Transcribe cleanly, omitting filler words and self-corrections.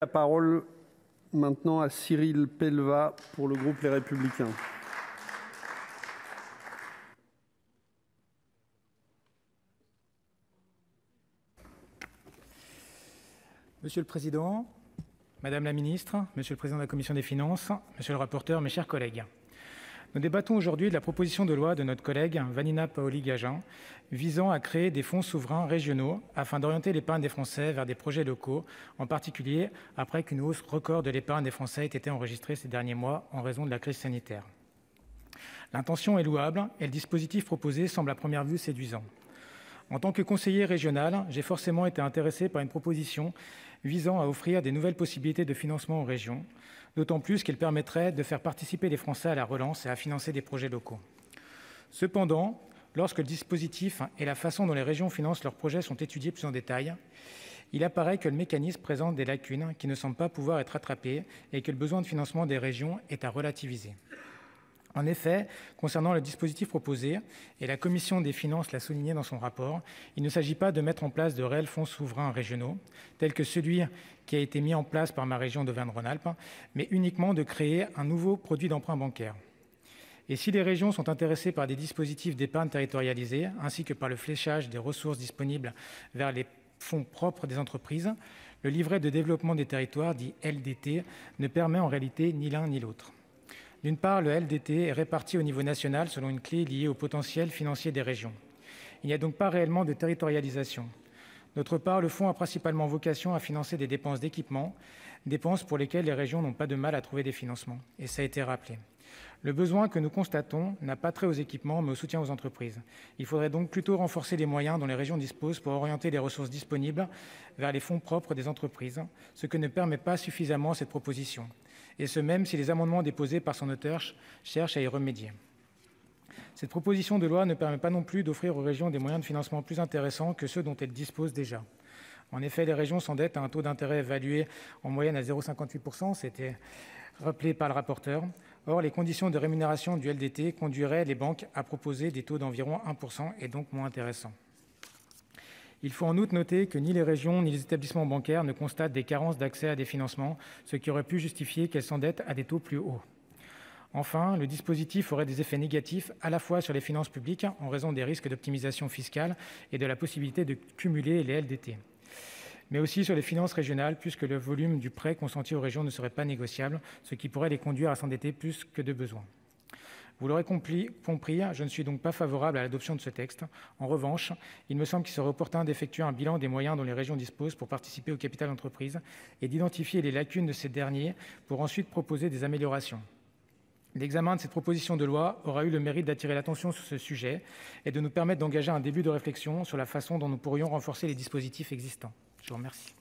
La parole maintenant à Cyril Pellevat pour le groupe Les Républicains. Monsieur le Président, Madame la Ministre, Monsieur le Président de la Commission des Finances, Monsieur le rapporteur, mes chers collègues. Nous débattons aujourd'hui de la proposition de loi de notre collègue Vanina Paoli-Gagin visant à créer des fonds souverains régionaux afin d'orienter l'épargne des Français vers des projets locaux, en particulier après qu'une hausse record de l'épargne des Français ait été enregistrée ces derniers mois en raison de la crise sanitaire. L'intention est louable et le dispositif proposé semble à première vue séduisant. En tant que conseiller régional, j'ai forcément été intéressé par une proposition visant à offrir des nouvelles possibilités de financement aux régions, d'autant plus qu'elle permettrait de faire participer les Français à la relance et à financer des projets locaux. Cependant, lorsque le dispositif et la façon dont les régions financent leurs projets sont étudiés plus en détail, il apparaît que le mécanisme présente des lacunes qui ne semblent pas pouvoir être rattrapées et que le besoin de financement des régions est à relativiser. En effet, concernant le dispositif proposé, et la Commission des finances l'a souligné dans son rapport, il ne s'agit pas de mettre en place de réels fonds souverains régionaux, tels que celui qui a été mis en place par ma région d'Auvergne-Rhône-Alpes, mais uniquement de créer un nouveau produit d'emprunt bancaire. Et si les régions sont intéressées par des dispositifs d'épargne territorialisés, ainsi que par le fléchage des ressources disponibles vers les fonds propres des entreprises, le livret de développement des territoires, dit LDT, ne permet en réalité ni l'un ni l'autre. D'une part, le LDT est réparti au niveau national selon une clé liée au potentiel financier des régions. Il n'y a donc pas réellement de territorialisation. D'autre part, le fonds a principalement vocation à financer des dépenses d'équipement, dépenses pour lesquelles les régions n'ont pas de mal à trouver des financements, et ça a été rappelé. Le besoin que nous constatons n'a pas trait aux équipements, mais au soutien aux entreprises. Il faudrait donc plutôt renforcer les moyens dont les régions disposent pour orienter les ressources disponibles vers les fonds propres des entreprises, ce que ne permet pas suffisamment cette proposition. Et ce même si les amendements déposés par son auteur cherchent à y remédier. Cette proposition de loi ne permet pas non plus d'offrir aux régions des moyens de financement plus intéressants que ceux dont elles disposent déjà. En effet, les régions s'endettent à un taux d'intérêt évalué en moyenne à 0,58%, c'était rappelé par le rapporteur. Or, les conditions de rémunération du LDT conduiraient les banques à proposer des taux d'environ 1% et donc moins intéressants. Il faut en outre noter que ni les régions ni les établissements bancaires ne constatent des carences d'accès à des financements, ce qui aurait pu justifier qu'elles s'endettent à des taux plus hauts. Enfin, le dispositif aurait des effets négatifs à la fois sur les finances publiques en raison des risques d'optimisation fiscale et de la possibilité de cumuler les LDT, mais aussi sur les finances régionales puisque le volume du prêt consenti aux régions ne serait pas négociable, ce qui pourrait les conduire à s'endetter plus que de besoin. Vous l'aurez compris, je ne suis donc pas favorable à l'adoption de ce texte. En revanche, il me semble qu'il serait opportun d'effectuer un bilan des moyens dont les régions disposent pour participer au capital d'entreprise et d'identifier les lacunes de ces derniers pour ensuite proposer des améliorations. L'examen de cette proposition de loi aura eu le mérite d'attirer l'attention sur ce sujet et de nous permettre d'engager un début de réflexion sur la façon dont nous pourrions renforcer les dispositifs existants. Je vous remercie.